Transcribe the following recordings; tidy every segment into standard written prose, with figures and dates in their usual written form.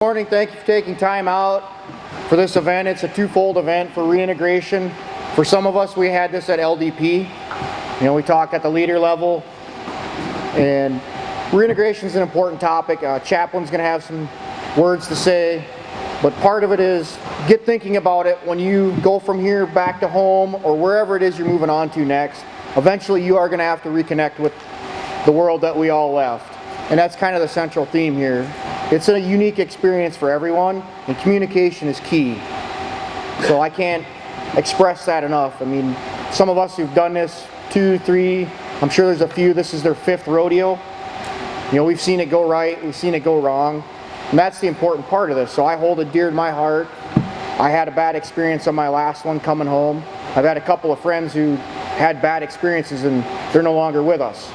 Good morning. Thank you for taking time out for this event. It's a twofold event for reintegration. For some of us, we had this at LDP. We talk at the leader level, and reintegration is an important topic. Chaplain's going to have some words to say, but part of it is get thinking about it when you go from here back to home or wherever it is you're moving on to next. Eventually, you are going to have to reconnect with the world that we all left, and that's kind of the central theme here. It's a unique experience for everyone, and communication is key. So I can't express that enough. I mean, some of us who've done this 2, 3, I'm sure there's a few, this is their 5th rodeo. We've seen it go right, we've seen it go wrong, and that's the important part of this. So I hold it dear to my heart. I had a bad experience on my last one coming home. I've had a couple of friends who had bad experiences and they're no longer with us.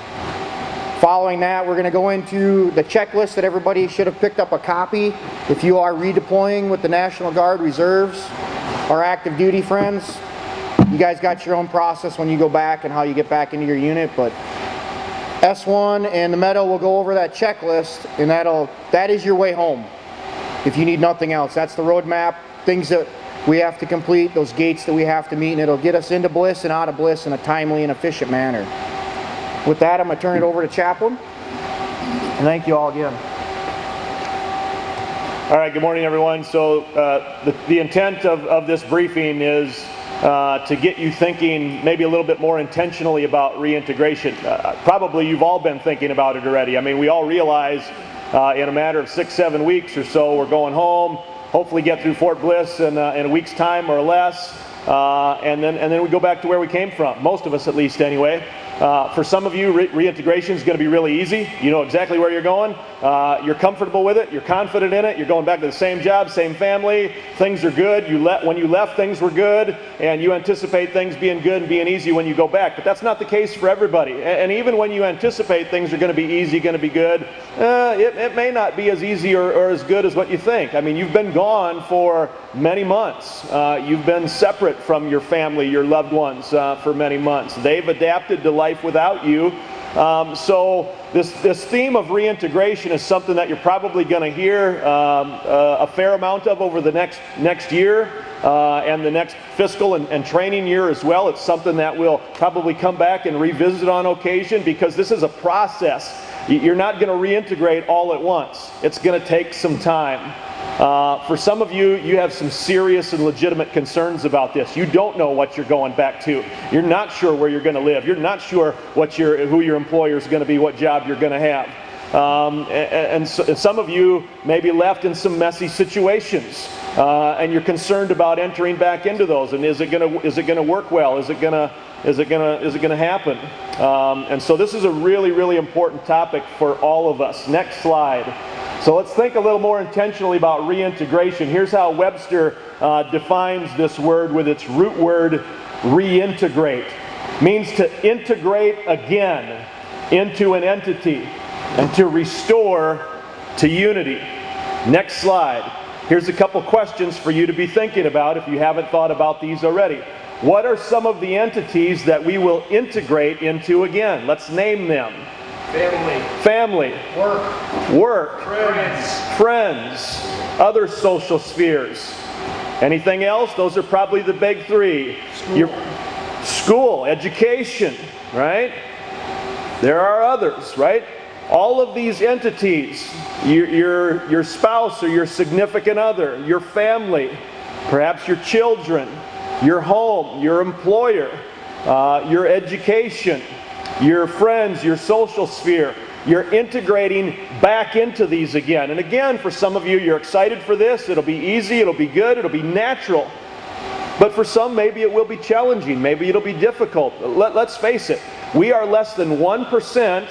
Following that, we're going to go into the checklist that everybody should have picked up a copy. If you are redeploying with the National Guard, Reserves, our active duty friends, you guys got your own process when you go back and how you get back into your unit, but S1 and the Meadow will go over that checklist, and that is your way home. If you need nothing else, that's the roadmap, things that we have to complete, those gates that we have to meet, and it'll get us into bliss and out of bliss in a timely and efficient manner. With that, I'm going to turn it over to Chaplain. And thank you all again. All right, good morning, everyone. So the intent of this briefing is to get you thinking maybe a little bit more intentionally about reintegration. Probably you've all been thinking about it already. I mean, we all realize in a matter of 6-7 weeks or so, we're going home, hopefully get through Fort Bliss in a week's time or less, and then we go back to where we came from, most of us at least anyway. For some of you, reintegration is going to be really easy. You know exactly where you're going. You're comfortable with it. You're confident in it. You're going back to the same job, same family. Things are good. When you left, things were good, and you anticipate things being good and being easy when you go back. But that's not the case for everybody. And even when you anticipate things are going to be easy, going to be good, it may not be as easy or as good as what you think. I mean, you've been gone for many months. You've been separate from your family, your loved ones for many months. They've adapted to life without you. So this theme of reintegration is something that you're probably going to hear a fair amount of over the next year and the next fiscal and training year as well. It's something that we'll probably come back and revisit on occasion because this is a process. You're not going to reintegrate all at once. It's going to take some time. For some of you, you have some serious and legitimate concerns about this. You don't know what you're going back to. You're not sure where you're going to live. You're not sure who your employer is going to be, what job you're going to have. And some of you may be left in some messy situations, and you're concerned about entering back into those. And is it going to work well? Is it going to happen? And so this is a really, really important topic for all of us. Next slide. So let's think a little more intentionally about reintegration. Here's how Webster defines this word with its root word, reintegrate. It means to integrate again into an entity and to restore to unity. Next slide. Here's a couple questions for you to be thinking about if you haven't thought about these already. What are some of the entities that we will integrate into again? Let's name them. Family. Work. Friends. Other social spheres. Anything else? Those are probably the big 3. School, education, right? There are others, right? All of these entities, your spouse or your significant other, your family, perhaps your children, your home, your employer, your education, your friends, your social sphere. You're integrating back into these again. And again, for some of you, you're excited for this. It'll be easy, it'll be good, it'll be natural. But for some, maybe it will be challenging. Maybe it'll be difficult. Let's face it. We are less than 1%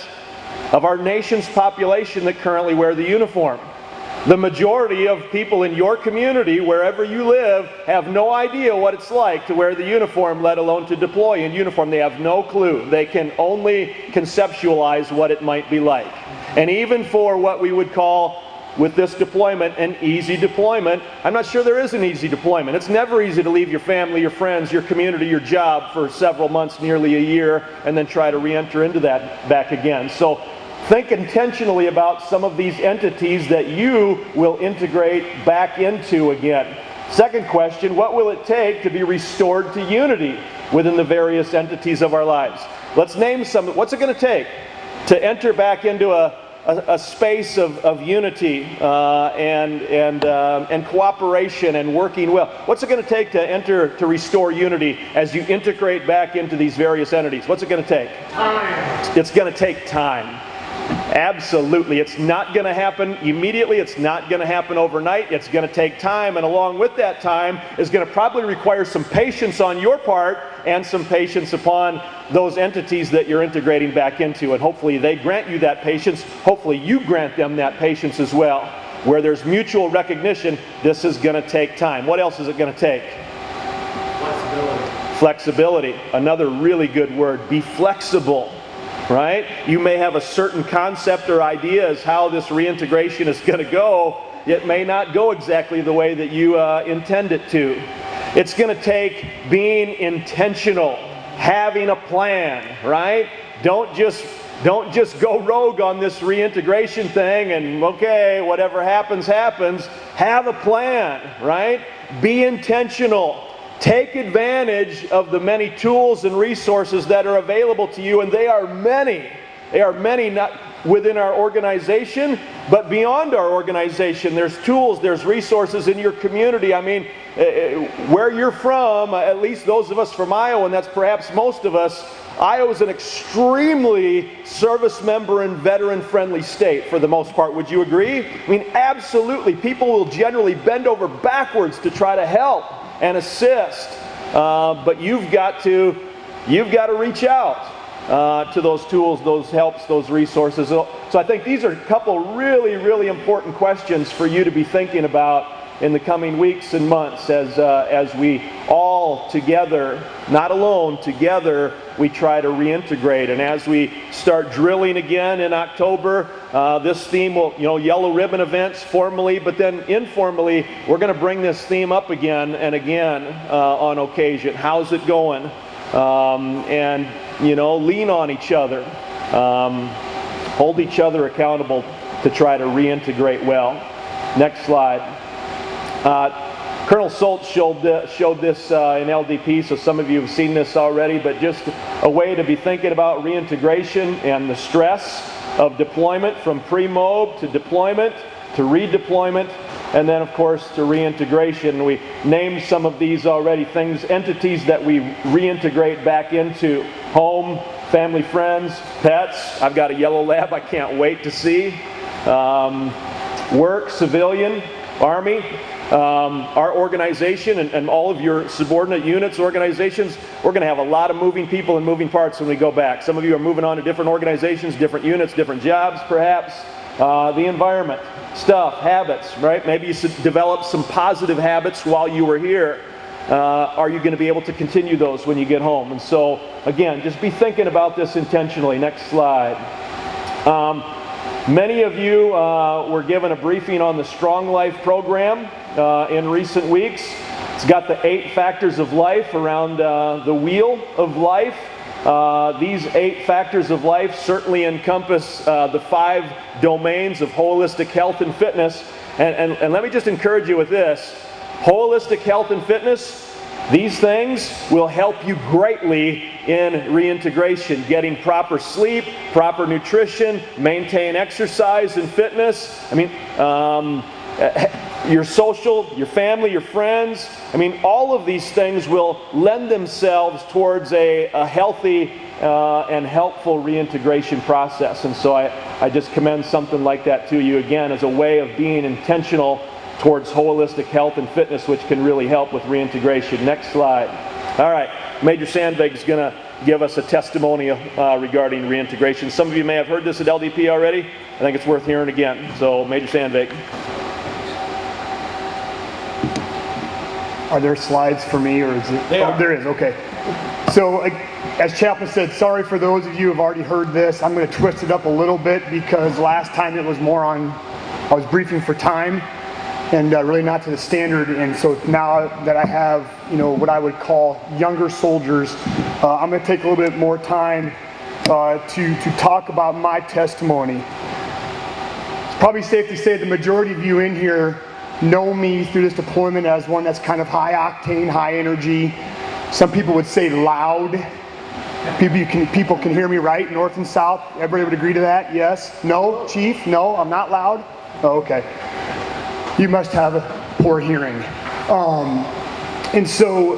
of our nation's population that currently wear the uniform. The majority of people in your community, wherever you live, have no idea what it's like to wear the uniform, let alone to deploy in uniform. They have no clue. They can only conceptualize what it might be like. And even for what we would call, with this deployment, an easy deployment, I'm not sure there is an easy deployment. It's never easy to leave your family, your friends, your community, your job for several months, nearly a year, and then try to re-enter into that back again. So think intentionally about some of these entities that you will integrate back into again. Second question, what will it take to be restored to unity within the various entities of our lives? Let's name some. What's it going to take to enter back into a space of unity and cooperation and working well? What's it going to take to restore unity as you integrate back into these various entities? What's it going to take? Time. It's going to take time. Absolutely. It's not going to happen immediately. It's not going to happen overnight. It's going to take time, and along with that time is going to probably require some patience on your part and some patience upon those entities that you're integrating back into, and hopefully they grant you that patience. Hopefully you grant them that patience as well. Where there's mutual recognition, this is going to take time. What else is it going to take? Flexibility. Flexibility. Another really good word. Be flexible. Right? You may have a certain concept or idea as how this reintegration is going to go. It may not go exactly the way that you intend it to. It's going to take being intentional, having a plan, right? Don't just go rogue on this reintegration thing and, okay, whatever happens, happens. Have a plan, right? Be intentional. Take advantage of the many tools and resources that are available to you, and they are many. They are many, not within our organization, but beyond our organization. There's tools, there's resources in your community. I mean, where you're from, at least those of us from Iowa, and that's perhaps most of us, Iowa's an extremely service member and veteran-friendly state for the most part. Would you agree? I mean, absolutely. People will generally bend over backwards to try to help and assist, but you've got to reach out to those tools, those helps, those resources. So I think these are a couple really, really important questions for you to be thinking about in the coming weeks and months as we all together, not alone, together, we try to reintegrate. And as we start drilling again in October, this theme will, yellow ribbon events formally, but then informally, we're going to bring this theme up again and again on occasion. How's it going? And, lean on each other. Hold each other accountable to try to reintegrate well. Next slide. Colonel Soltz showed this in LDP, so some of you have seen this already, but just a way to be thinking about reintegration and the stress of deployment, from pre-mob to deployment to redeployment, and then of course to reintegration. We named some of these already, entities that we reintegrate back into: home, family, friends, pets. I've got a yellow lab I can't wait to see. Work, civilian, Army. Our organization and all of your subordinate units, organizations, we're going to have a lot of moving people and moving parts when we go back. Some of you are moving on to different organizations, different units, different jobs perhaps. The environment, stuff, habits, right? Maybe you develop some positive habits while you were here. Are you going to be able to continue those when you get home? And so, again, just be thinking about this intentionally. Next slide. Many of you were given a briefing on the Strong Life program in recent weeks. It's got the 8 factors of life around the wheel of life. These 8 factors of life certainly encompass the 5 domains of holistic health and fitness. And let me just encourage you with this. Holistic health and fitness, these things will help you greatly in reintegration, getting proper sleep, proper nutrition, maintain exercise and fitness. I mean, your social, your family, your friends. I mean, all of these things will lend themselves towards a healthy and helpful reintegration process. And so I just commend something like that to you again as a way of being intentional towards holistic health and fitness, which can really help with reintegration. Next slide. All right, Major Sandvig is going to give us a testimonial regarding reintegration. Some of you may have heard this at LDP already. I think it's worth hearing again. So, Major Sandvig. Are there slides for me, or is it? There is, okay. So, as Chaplain said, sorry for those of you who have already heard this. I'm going to twist it up a little bit because last time it was more on, I was briefing for time and really not to the standard. And so now that I have, what I would call younger soldiers, I'm going to take a little bit more time to talk about my testimony. It's probably safe to say the majority of you in here know me through this deployment as one that's kind of high octane, high energy. Some people would say loud. People can hear me right, north and south. Everybody would agree to that? Yes? No? Chief? No? I'm not loud? Oh, okay. You must have a poor hearing. And so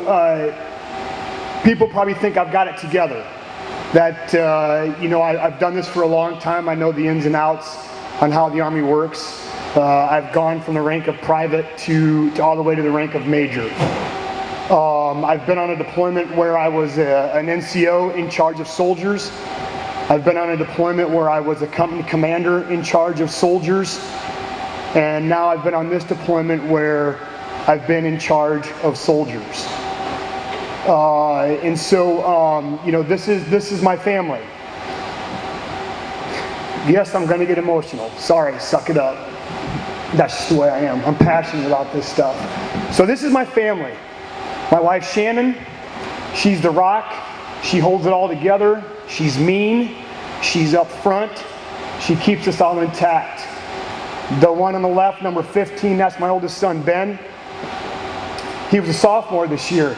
people probably think I've got it together. That, I've done this for a long time. I know the ins and outs on how the Army works. I've gone from the rank of private to all the way to the rank of major. I've been on a deployment where I was an NCO in charge of soldiers. I've been on a deployment where I was a company commander in charge of soldiers. And now I've been on this deployment where I've been in charge of soldiers. And so, this is my family. Yes, I'm going to get emotional. Sorry, suck it up. That's just the way I am. I'm passionate about this stuff. So this is my family. My wife Shannon, she's the rock. She holds it all together. She's mean. She's up front. She keeps us all intact. The one on the left, number 15, that's my oldest son, Ben. He was a sophomore this year.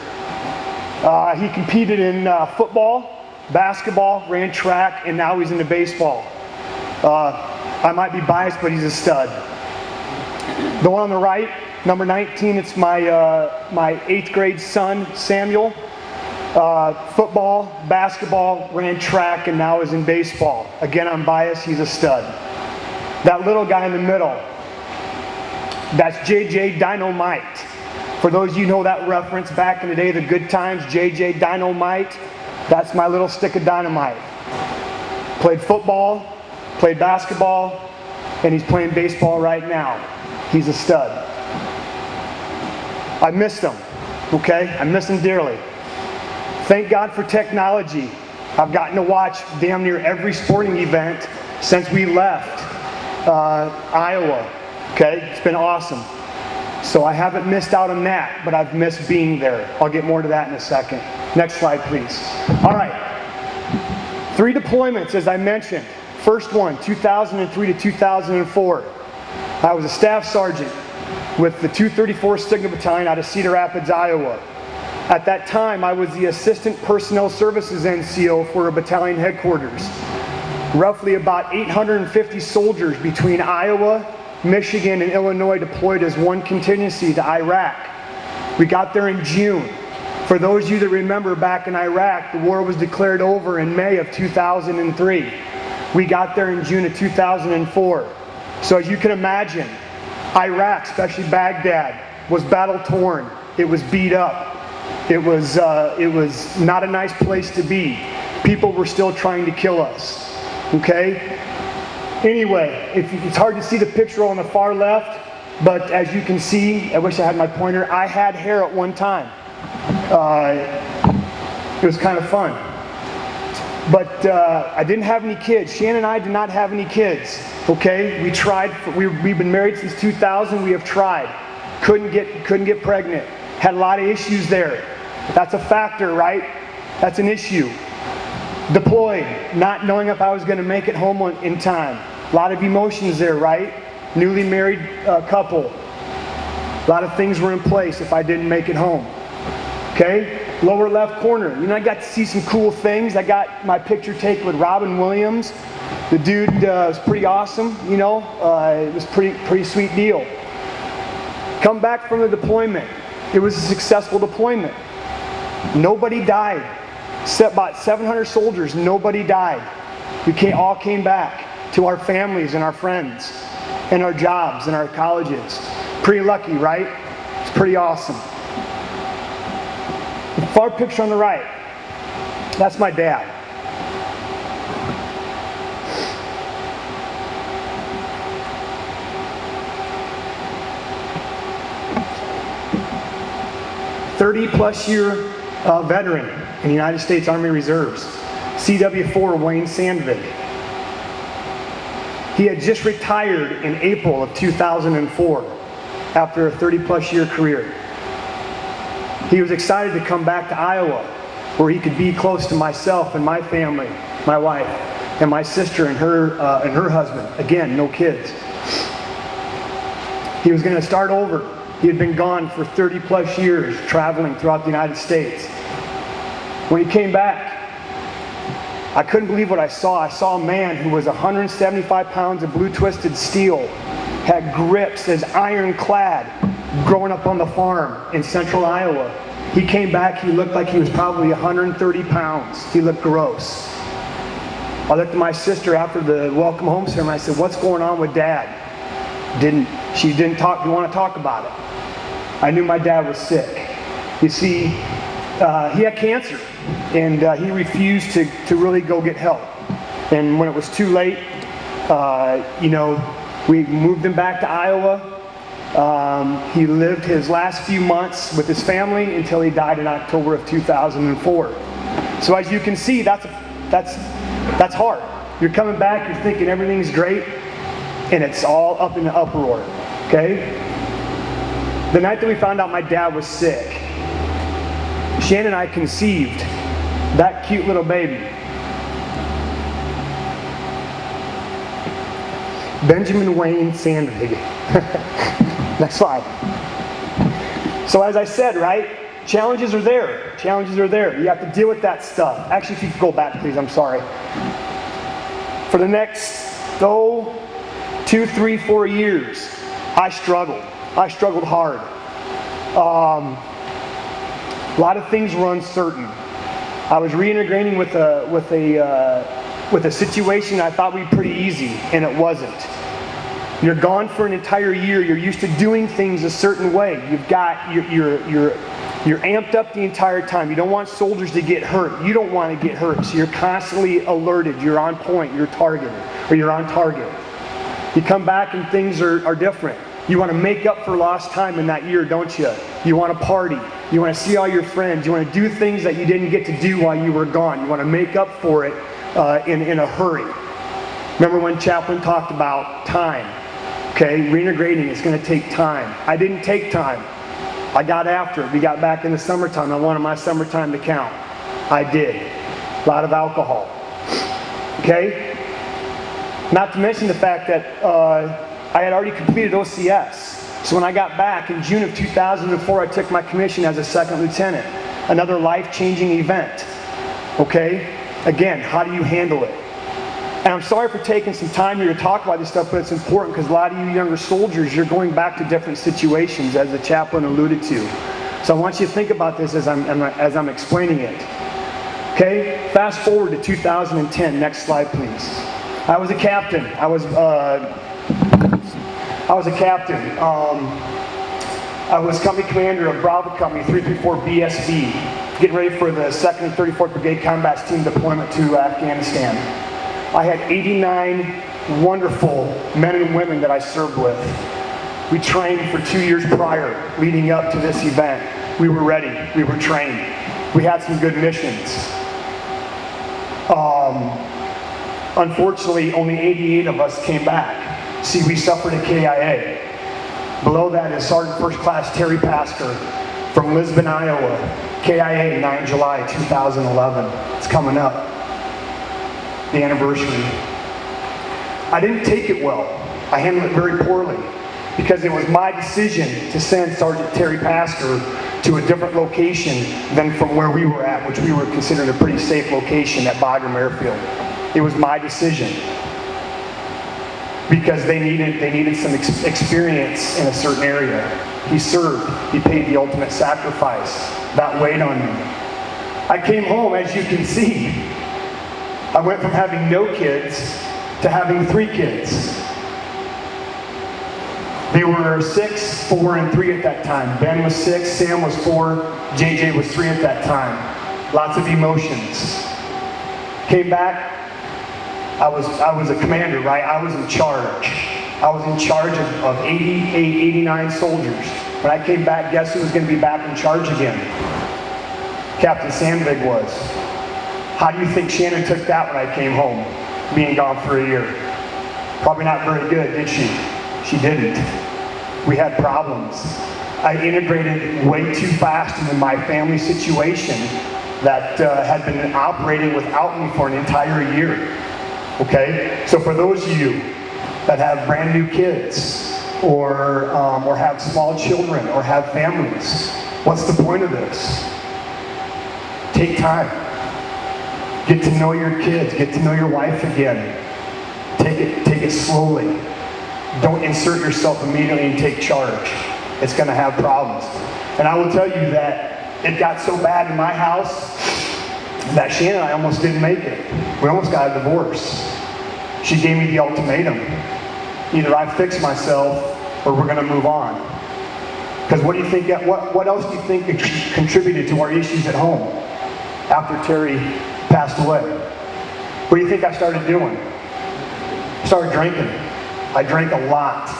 He competed in football, basketball, ran track, and now he's into baseball. I might be biased, but he's a stud. The one on the right, number 19, it's my 8th grade son, Samuel. Football, basketball, ran track, and now is in baseball. Again, I'm biased, he's a stud. That little guy in the middle, that's JJ Dynamite. For those of you who know that reference, back in the day, the good times, JJ Dynamite, that's my little stick of dynamite. Played football, played basketball, and he's playing baseball right now. He's a stud. I missed him, okay? I miss him dearly. Thank God for technology. I've gotten to watch damn near every sporting event since we left Iowa, okay? It's been awesome. So I haven't missed out on that, but I've missed being there. I'll get more to that in a second. Next slide, please. All right. 3 deployments, as I mentioned. First one, 2003 to 2004. I was a staff sergeant with the 234th Signal Battalion out of Cedar Rapids, Iowa. At that time, I was the Assistant Personnel Services NCO for a battalion headquarters. Roughly about 850 soldiers between Iowa, Michigan, and Illinois deployed as one contingency to Iraq. We got there in June. For those of you that remember, back in Iraq, the war was declared over in May of 2003. We got there in June of 2004. So as you can imagine, Iraq, especially Baghdad, was battle-torn. It was beat up. It was not a nice place to be. People were still trying to kill us. Okay? Anyway, it's hard to see the picture on the far left, but as you can see, I wish I had my pointer, I had hair at one time. It was kind of fun. But I didn't have any kids. Shannon and I did not have any kids. Okay? We tried. We've been married since 2000. We have tried. Couldn't get pregnant. Had a lot of issues there. That's a factor, right? That's an issue. Deployed, not knowing if I was going to make it home in time. A lot of emotions there, right? Newly married couple. A lot of things were in place if I didn't make it home. Okay? Lower left corner. I got to see some cool things. I got my picture taken with Robin Williams. The dude was pretty awesome, It was pretty sweet deal. Come back from the deployment. It was a successful deployment. Nobody died. Except about 700 soldiers, nobody died. We all came back to our families and our friends and our jobs and our colleges. Pretty lucky, right? It's pretty awesome. The far picture on the right, that's my dad. +30 year veteran in the United States Army Reserves, CW4 Wayne Sandvig. He had just retired in April of 2004 after a 30+ year career. He was excited to come back to Iowa where he could be close to myself and my family my wife, and my sister and her husband. Again, no kids. He was going to start over. He had been gone for 30 plus years, traveling throughout the United States. When he came back, I couldn't believe what I saw. I saw a man who was 175 pounds of blue twisted steel, had grips as ironclad, growing up on the farm in central Iowa. He came back, he looked like he was probably 130 pounds. He looked gross. I looked at my sister after the welcome home ceremony. I said, "What's going on with Dad?" She didn't want to talk about it. I knew my dad was sick. You see, he had cancer, and he refused to really go get help. And when it was too late, we moved him back to Iowa. He lived his last few months with his family until he died in October of 2004. So as you can see, that's hard. You're coming back, you're thinking everything's great, and it's all up in the uproar. Okay? The night that we found out my dad was sick, Shannon and I conceived that cute little baby. Benjamin Wayne Sandvig. Next slide. So as I said, right, challenges are there. Challenges are there. You have to deal with that stuff. Actually, if you could go back, please, I'm sorry. For the next, 2, 3, 4 years, I struggled. I struggled hard. A lot of things were uncertain. I was reintegrating with a situation I thought would be pretty easy, and it wasn't. You're gone for an entire year. You're used to doing things a certain way. You're amped up the entire time. You don't want soldiers to get hurt. You don't want to get hurt. So you're constantly alerted. You're on point. You're targeted, or you're on target. You come back and things are different. You want to make up for lost time in that year, don't you? You want to party. You want to see all your friends. You want to do things that you didn't get to do while you were gone. You want to make up for it in a hurry. Remember when Chaplain talked about time? Okay, reintegrating is going to take time. I didn't take time. I got after it. We got back in the summertime. I wanted my summertime to count. I did. A lot of alcohol. Okay? Not to mention the fact that I had already completed OCS. So when I got back in June of 2004, I took my commission as a second lieutenant. Another life-changing event. Okay? Again, how do you handle it? And I'm sorry for taking some time here to talk about this stuff, but it's important because a lot of you younger soldiers, you're going back to different situations, as the chaplain alluded to. So I want you to think about this as I'm explaining it. Okay? Fast forward to 2010. Next slide, please. I was a captain. I was a captain. I was company commander of Bravo Company 334 BSB, getting ready for the 2nd and 34th Brigade Combat Team deployment to Afghanistan. I had 89 wonderful men and women that I served with. We trained for 2 years prior, leading up to this event. We were ready. We were trained. We had some good missions. Unfortunately, only 88 of us came back. See, we suffered a KIA. Below that is Sergeant First Class Terry Pasker from Lisbon, Iowa. KIA, 9 July 2011. It's coming up. The anniversary. I didn't take it well. I handled it very poorly because it was my decision to send Sergeant Terry Pasker to a different location than from where we were at, which we were considered a pretty safe location at Bagram Airfield. It was my decision because they needed some experience in a certain area. He served. He paid the ultimate sacrifice. That weighed on me. I came home, as you can see. I went from having no kids to having 3 kids. They were 6, 4, and 3 at that time. Ben was 6, Sam was 4, JJ was 3 at that time. Lots of emotions. Came back, I was a commander, right? I was in charge. I was in charge of 88, 89 soldiers. When I came back, guess who was going to be back in charge again? Captain Sandvig was. How do you think Shannon took that when I came home, being gone for a year? Probably not very good, did she? She didn't. We had problems. I integrated way too fast into my family situation that had been operating without me for an entire year. Okay? So for those of you that have brand new kids, or have small children, or have families, what's the point of this? Take time. Get to know your kids. Get to know your wife again. Take it slowly. Don't insert yourself immediately and take charge. It's going to have problems. And I will tell you that it got so bad in my house that Shannon and I almost didn't make it. We almost got a divorce. She gave me the ultimatum. Either I fix myself or we're going to move on. Because what do you think? What else do you think contributed to our issues at home after Terry passed away? What do you think I started doing? I started drinking. I drank a lot.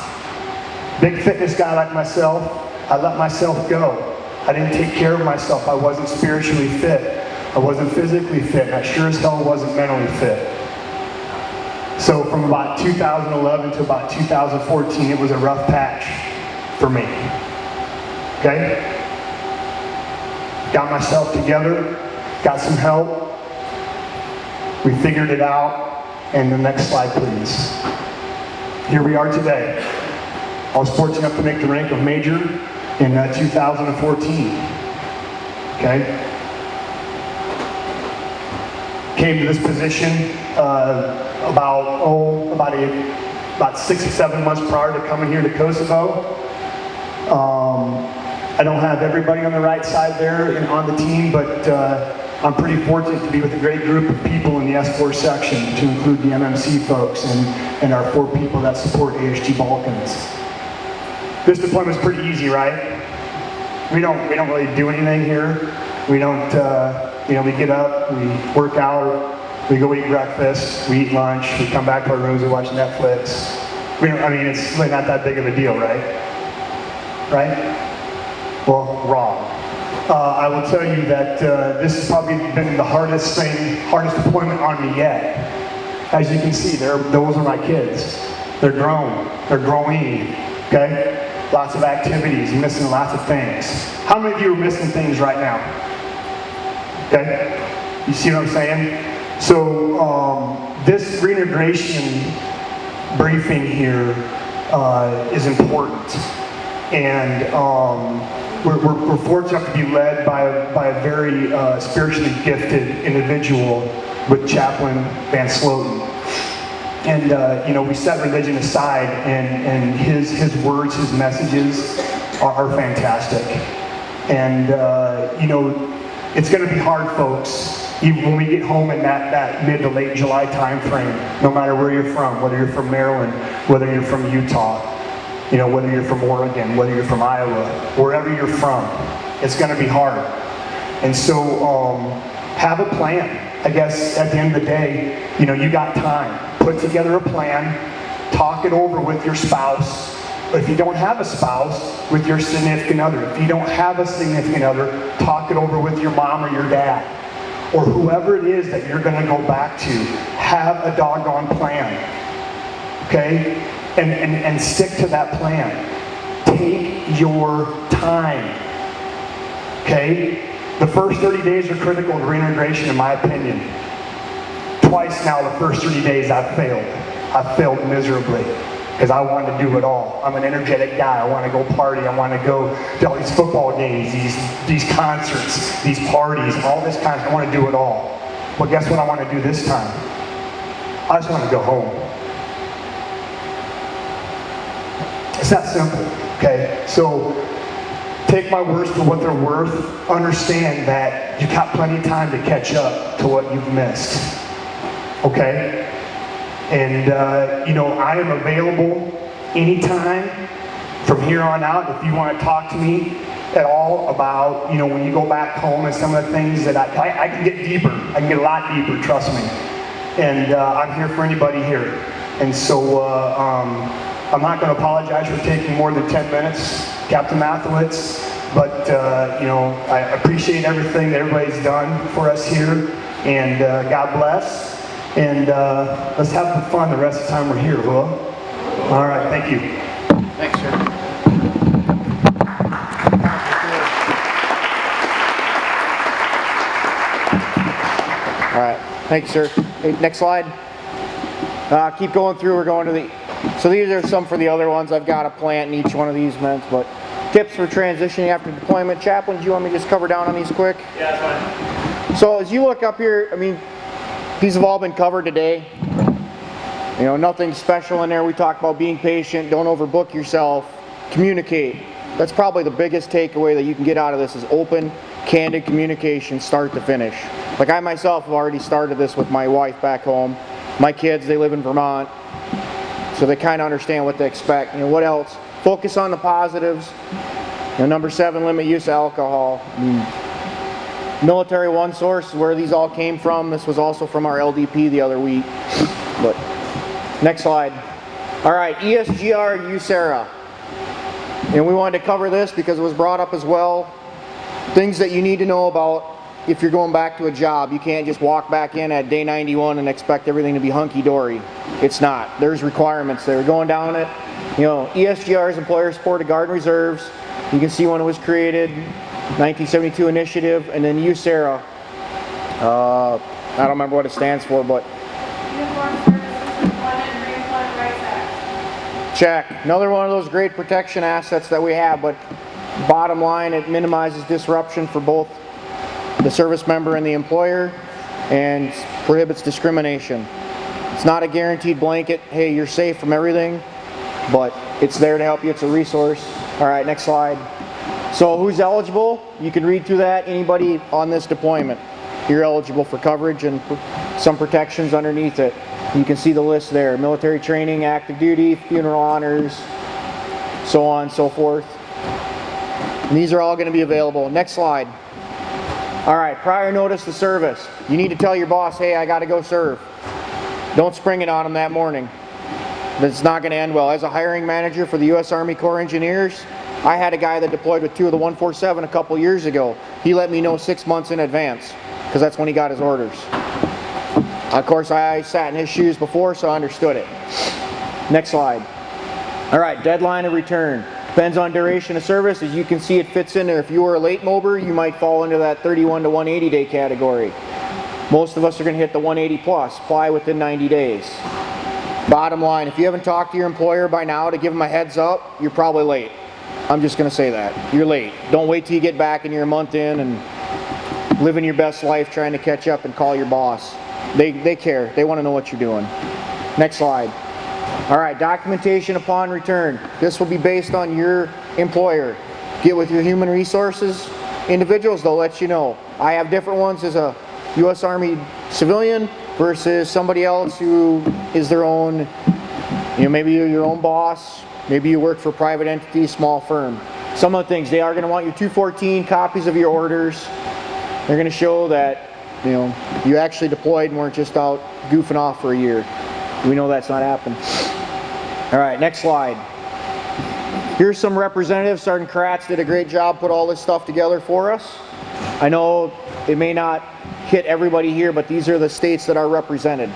Big fitness guy like myself, I let myself go. I didn't take care of myself. I wasn't spiritually fit. I wasn't physically fit. And I sure as hell wasn't mentally fit. So from about 2011 to about 2014, it was a rough patch for me. Okay? Got myself together, got some help. We figured it out. And the next slide, please. Here we are today. I was fortunate enough to make the rank of major in 2014. Okay? Came to this position about 6 or 7 months prior to coming here to Kosovo. I don't have everybody on the right side there and on the team, but I'm pretty fortunate to be with a great group of people in the S4 section, to include the MMC folks and our 4 people that support ASG Balkans. This deployment's pretty easy, right? We don't really do anything here. We don't, we get up, we work out, we go eat breakfast, we eat lunch, we come back to our rooms, we watch Netflix. It's really not that big of a deal, right? Right? Well, wrong. I will tell you that this has probably been the hardest deployment on me yet. As you can see, those are my kids. They're grown, they're growing, okay? Lots of activities, missing lots of things. How many of you are missing things right now? Okay? You see what I'm saying? So this reintegration briefing here is important. And we're fortunate to be led by a very spiritually gifted individual with Chaplain Van Sloten. And we set religion aside, and his words, his messages are fantastic. And it's going to be hard, folks, even when we get home in that mid to late July time frame, no matter where you're from, whether you're from Maryland, whether you're from Utah, whether you're from Oregon, whether you're from Iowa, wherever you're from, it's going to be hard. And so have a plan. I guess at the end of the day, you got time. Put together a plan, talk it over with your spouse. If you don't have a spouse, with your significant other. If you don't have a significant other, talk it over with your mom or your dad, or whoever it is that you're going to go back to. Have a doggone plan, okay? And stick to that plan. Take your time, okay? The first 30 days are critical to reintegration, in my opinion. Twice now, the first 30 days I've failed. I've failed miserably because I want to do it all. I'm an energetic guy. I want to go party. I want to go to all these football games, these concerts, these parties, all this kind of stuff. I want to do it all. Well, guess what I want to do this time? I just want to go home. It's that simple, okay? So take my words for what they're worth. Understand that you've got plenty of time to catch up to what you've missed, okay? And, I am available anytime from here on out. If you want to talk to me at all about, when you go back home and some of the things that I can get deeper. I can get a lot deeper, trust me. And I'm here for anybody here. And so I'm not going to apologize for taking more than 10 minutes, Captain Mathewitz. But, I appreciate everything that everybody's done for us here. And God bless. And let's have some fun the rest of the time we're here, huh? All right, thank you. Thanks, sir. Thanks, sir. Hey, next slide. Keep going through. We're going to the... So these are some for the other ones. I've got a plant in each one of these minutes, but tips for transitioning after deployment. Chaplain, do you want me to just cover down on these quick? Yeah, that's fine. So as you look up here, I mean, these have all been covered today. You know, nothing special in there. We talk about being patient, don't overbook yourself, communicate. That's probably the biggest takeaway that you can get out of this is open, candid communication, start to finish. Like I myself have already started this with my wife back home. My kids, they live in Vermont, so they kind of understand what to expect. You know, what else? Focus on the positives. You know, number 7, limit use of alcohol. Military One Source is where these all came from. This was also from our LDP the other week. But next slide. All right, ESGR USERA. And we wanted to cover this because it was brought up as well. Things that you need to know about if you're going back to a job. You can't just walk back in at day 91 and expect everything to be hunky-dory. It's not. There's requirements there. Going down it, you know, ESGR is Employer Supported Guard and Reserves. You can see when it was created, 1972 initiative, and then USERA. I don't remember what it stands for, but Uniform Services Employment and Reemployment Rights Act. check. Another one of those great protection assets that we have, but bottom line, it minimizes disruption for both the service member and the employer and prohibits discrimination. It's not a guaranteed blanket, hey, you're safe from everything, but it's there to help you. It's a resource. All right, next slide. So who's eligible? You can read through that. Anybody on this deployment, you're eligible for coverage and some protections underneath it. You can see the list there. Military training, active duty, funeral honors, so on and so forth. And these are all going to be available. Next slide. All right, prior notice to service. You need to tell your boss, hey, I got to go serve. Don't spring it on them that morning. That's not going to end well. As a hiring manager for the U.S. Army Corps Engineers, I had a guy that deployed with 2 of the 147 a couple years ago. He let me know 6 months in advance because that's when he got his orders. Of course, I sat in his shoes before, so I understood it. Next slide. All right, deadline of return. Depends on duration of service. As you can see, it fits in there. If you were a late mober, you might fall into that 31 to 180 day category. Most of us are going to hit the 180 plus, apply within 90 days. Bottom line, if you haven't talked to your employer by now to give them a heads up, you're probably late. I'm just going to say that. You're late. Don't wait till you get back and you're a month in and living your best life trying to catch up and call your boss. They care. They want to know what you're doing. Next slide. All right, documentation upon return. This will be based on your employer. Get with your human resources individuals, they'll let you know. I have different ones as a U.S. Army civilian versus somebody else who is their own, you know, maybe you're your own boss, maybe you work for a private entity, small firm. Some of the things, they are going to want your 214 copies of your orders. They're going to show that, you know, you actually deployed and weren't just out goofing off for a year. We know that's not happening. All right, next slide. Here's some representatives. Sergeant Kratz did a great job, put all this stuff together for us. I know it may not hit everybody here, but these are the states that are represented.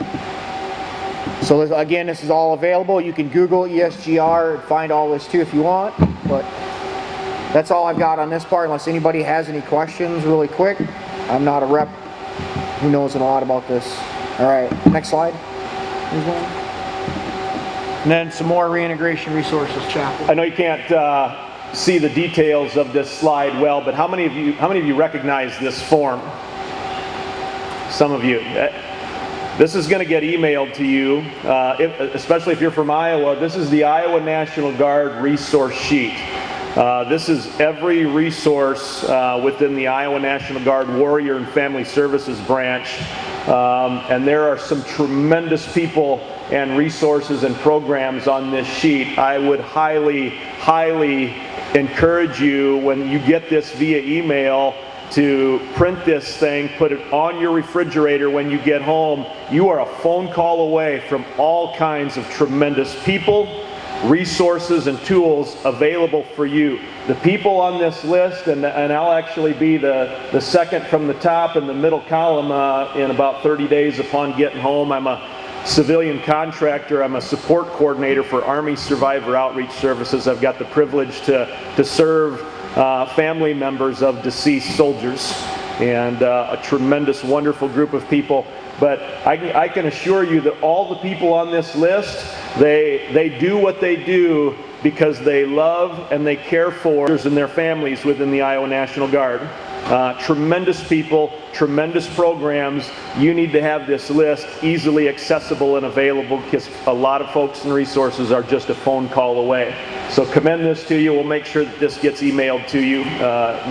So again, this is all available. You can Google ESGR and find all this too if you want, but that's all I've got on this part unless anybody has any questions really quick. I'm not a rep who knows a lot about this. All right, next slide. And then some more reintegration resources, Chaplain. I know you can't see the details of this slide well, but how many of you recognize this form? Some of you. This is going to get emailed to you, especially if you're from Iowa. This is the Iowa National Guard resource sheet. This is every resource within the Iowa National Guard Warrior and Family Services branch. And there are some tremendous people and resources and programs on this sheet. I would highly, highly encourage you when you get this via email to print this thing, put it on your refrigerator when you get home. You are a phone call away from all kinds of tremendous people, resources, and tools available for you. The people on this list, and I'll actually be the second from the top in the middle column in about 30 days upon getting home. I'm a civilian contractor. I'm a support coordinator for Army Survivor Outreach Services. I've got the privilege to serve family members of deceased soldiers, and a tremendous, wonderful group of people. but I can assure you that all the people on this list, they do what they do because they love and they care for others and their families within the Iowa National Guard. Tremendous people, tremendous programs. You need to have this list easily accessible and available because a lot of folks and resources are just a phone call away. So commend this to you. We'll make sure that this gets emailed to you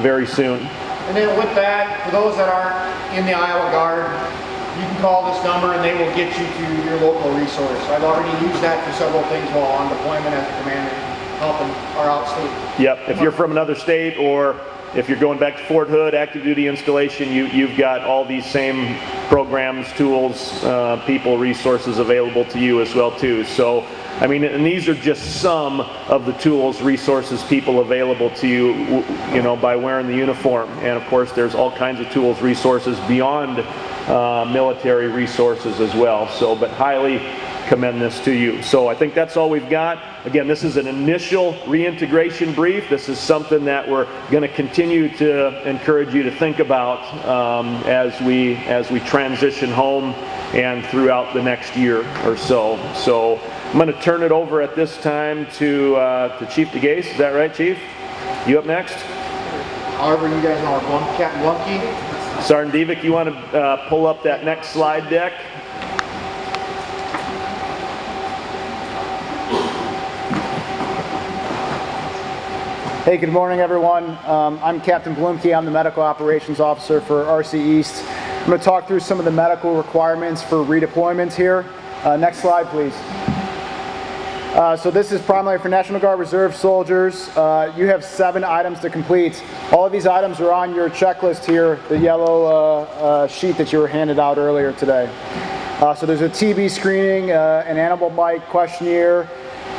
very soon. And then with that, for those that aren't in the Iowa Guard, you can call this number and they will get you to your local resource. I've already used that for several things while on deployment as a commander, helping our outstate. Yep, if you're from another state or if you're going back to Fort Hood, active duty installation, you've got all these same programs, tools, people, resources available to you as well too. So, I mean, and these are just some of the tools, resources, people available to you, you know, by wearing the uniform. And of course, there's all kinds of tools, resources beyond military resources as well. So, but highly commend this to you. So I think that's all we've got. Again, this is an initial reintegration brief. This is something that we're going to continue to encourage you to think about as we transition home and throughout the next year or so. So I'm going to turn it over at this time to Chief DeGase. Is that right, Chief? You up next? However you guys want, Captain Blumke. Sergeant Dievik, you want to pull up that next slide deck? Hey, good morning, everyone. I'm Captain Blumke. I'm the Medical Operations Officer for RC East. I'm going to talk through some of the medical requirements for redeployment here. Next slide, please. So this is primarily for National Guard Reserve soldiers. You have 7 items to complete. All of these items are on your checklist here, the yellow sheet that you were handed out earlier today. So there's a TB screening, an animal bite questionnaire.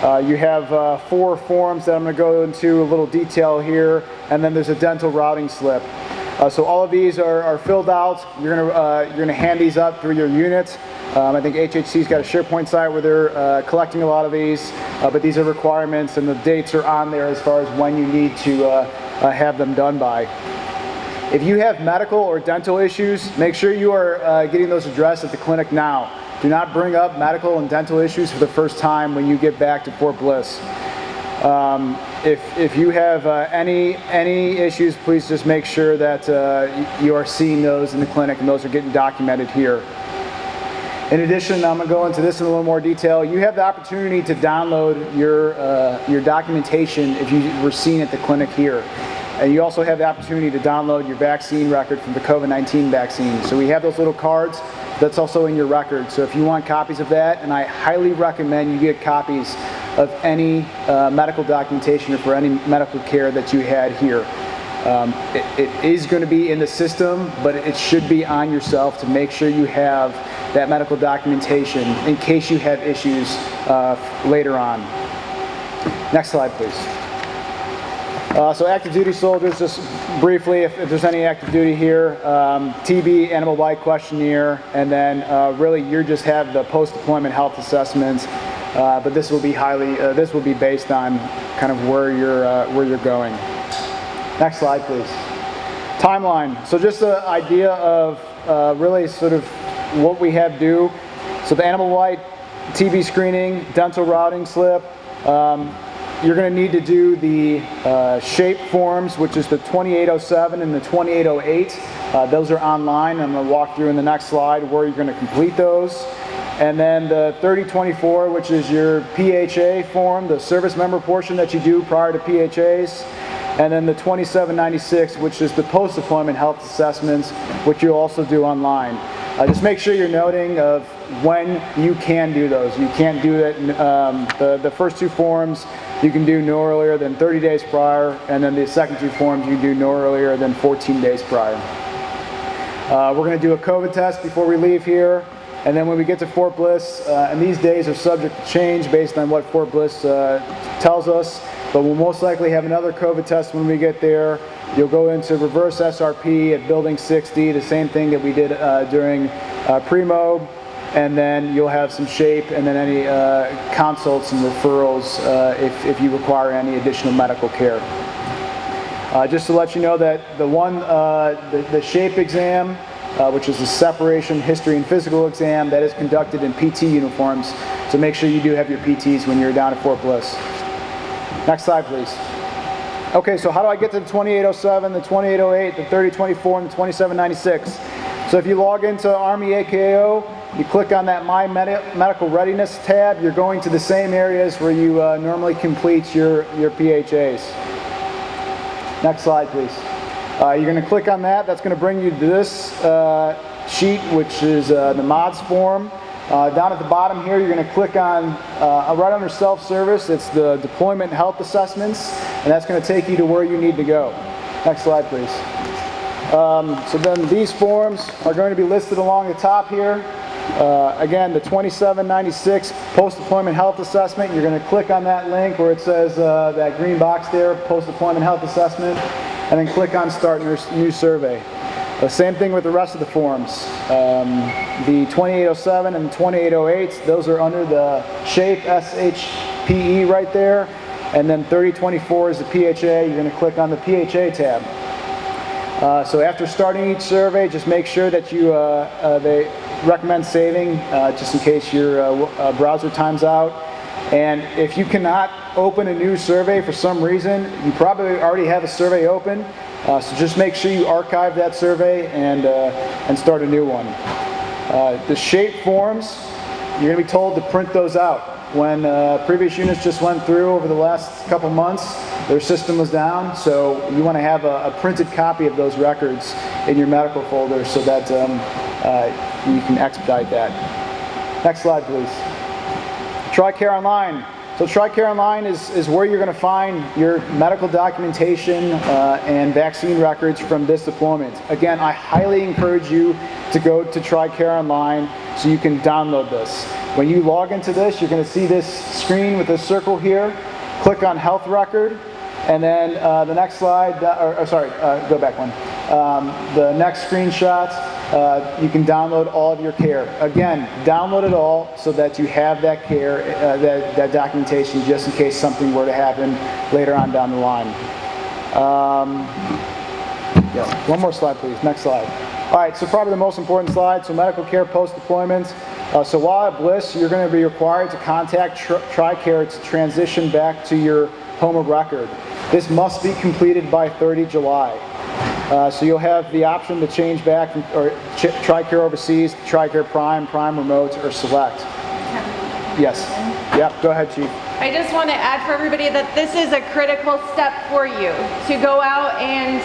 You have 4 forms that I'm going to go into a little detail here, and then there's a dental routing slip. So all of these are filled out. You're going to hand these up through your unit. I think HHC's got a SharePoint site where they're collecting a lot of these, but these are requirements, and the dates are on there as far as when you need to have them done by. If you have medical or dental issues, make sure you are getting those addressed at the clinic now. Do not bring up medical and dental issues for the first time when you get back to Fort Bliss. If you have any issues, please just make sure that you are seeing those in the clinic and those are getting documented here. In addition, I'm going to go into this in a little more detail. You have the opportunity to download your documentation if you were seen at the clinic here. And you also have the opportunity to download your vaccine record from the COVID-19 vaccine. So we have those little cards. That's also in your record. So if you want copies of that, and I highly recommend you get copies of any medical documentation or for any medical care that you had here. It is going to be in the system, but it should be on yourself to make sure you have that medical documentation in case you have issues later on. Next slide, please. So active duty soldiers, just briefly, if there's any active duty here, TB, animal bite questionnaire, and then really you just have the post-deployment health assessments, but this will be this will be based on kind of where you're going. Next slide, please. Timeline. So just the idea of really sort of what we have due. So the animal bite, TB screening, dental routing slip. You're going to need to do the SHAPE forms, which is the 2807 and the 2808. Those are online. I'm going to walk through in the next slide where you're going to complete those. And then the 3024, which is your PHA form, the service member portion that you do prior to PHAs. And then the 2796, which is the post-deployment health assessments, which you'll also do online. Just make sure you're noting of when you can do those. You can't do it, the first 2 forms you can do no earlier than 30 days prior, and then the second 2 forms you can do no earlier than 14 days prior. We're going to do a COVID test before we leave here, and then when we get to Fort Bliss, and these days are subject to change based on what Fort Bliss tells us, but we'll most likely have another COVID test when we get there. You'll go into reverse SRP at Building 60, the same thing that we did during Primo, and then you'll have some SHAPE and then any consults and referrals if you require any additional medical care. Just to let you know that the SHAPE exam which is a separation, history, and physical exam that is conducted in PT uniforms. So make sure you do have your PTs when you're down at Fort Bliss. Next slide, please. Okay, so how do I get to the 2807, the 2808, the 3024, and the 2796? So if you log into Army AKO, you click on that My Medical Readiness tab, you're going to the same areas where you normally complete your PHAs. Next slide, please. You're going to click on that. That's going to bring you to this sheet, which is the MODS form. Down at the bottom here, you're going to click on, right under self-service, it's the deployment health assessments, and that's going to take you to where you need to go. Next slide, please. So then these forms are going to be listed along the top here. Again, the 2796 post-deployment health assessment, you're going to click on that link where it says that green box there, post-deployment health assessment, and then click on start new survey. Same thing with the rest of the forms. The 2807 and 2808, those are under the SHAPE, SHPE right there. And then 3024 is the PHA. You're going to click on the PHA tab. So after starting each survey, just make sure that they recommend saving just in case your browser times out. And if you cannot open a new survey for some reason, you probably already have a survey open. So just make sure you archive that survey and start a new one. The SHAPE forms, you're going to be told to print those out. When previous units just went through over the last couple months, their system was down, so you want to have a printed copy of those records in your medical folder so that you can expedite that. Next slide, please. TRICARE Online. So TRICARE Online is where you're going to find your medical documentation and vaccine records from this deployment. Again, I highly encourage you to go to TRICARE Online so you can download this. When you log into this, you're going to see this screen with this circle here. Click on Health Record, and then the next slide, go back one. The next screenshot, you can download all of your care. Again, download it all so that you have that care, that documentation, just in case something were to happen later on down the line. Yeah, one more slide, please. Next slide. All right, so probably the most important slide, so medical care post-deployment. So while at Bliss, you're going to be required to contact TRICARE to transition back to your home of record. This must be completed by 30 July. So you'll have the option to change back from TRICARE Overseas to TRICARE Prime, Prime Remote, or Select. Yes. Yep, go ahead, Chief. I just want to add for everybody that this is a critical step for you to go out and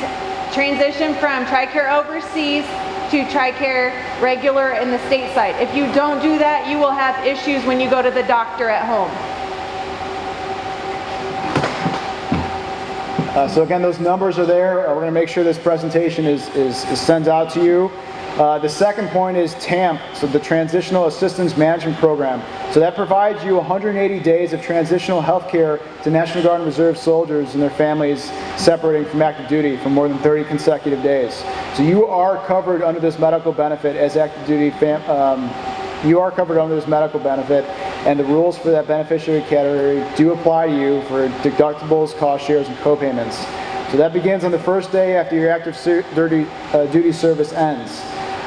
transition from TRICARE Overseas to TRICARE regular in the state side. If you don't do that, you will have issues when you go to the doctor at home. So again, those numbers are there. We're going to make sure this presentation is sent out to you. The second point is TAMP, so the Transitional Assistance Management Program. So that provides you 180 days of transitional health care to National Guard and Reserve soldiers and their families separating from active duty for more than 30 consecutive days. So you are covered under this medical benefit as active duty you are covered under this medical benefit, and the rules for that beneficiary category do apply to you for deductibles, cost shares, and co-payments. So that begins on the first day after your active duty service ends.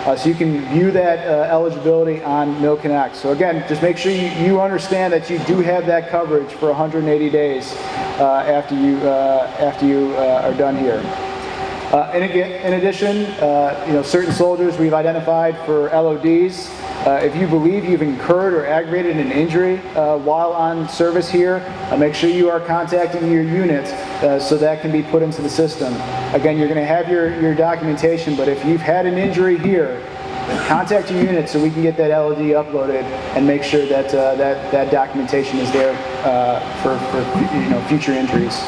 So you can view that eligibility on MilConnect. So again, just make sure you understand that you do have that coverage for 180 days after you are done here. In addition, certain soldiers we've identified for LODs. If you believe you've incurred or aggravated an injury while on service here, make sure you are contacting your unit so that can be put into the system. Again, you're going to have your documentation, but if you've had an injury here, contact your unit so we can get that LOD uploaded and make sure that that documentation is there for future injuries.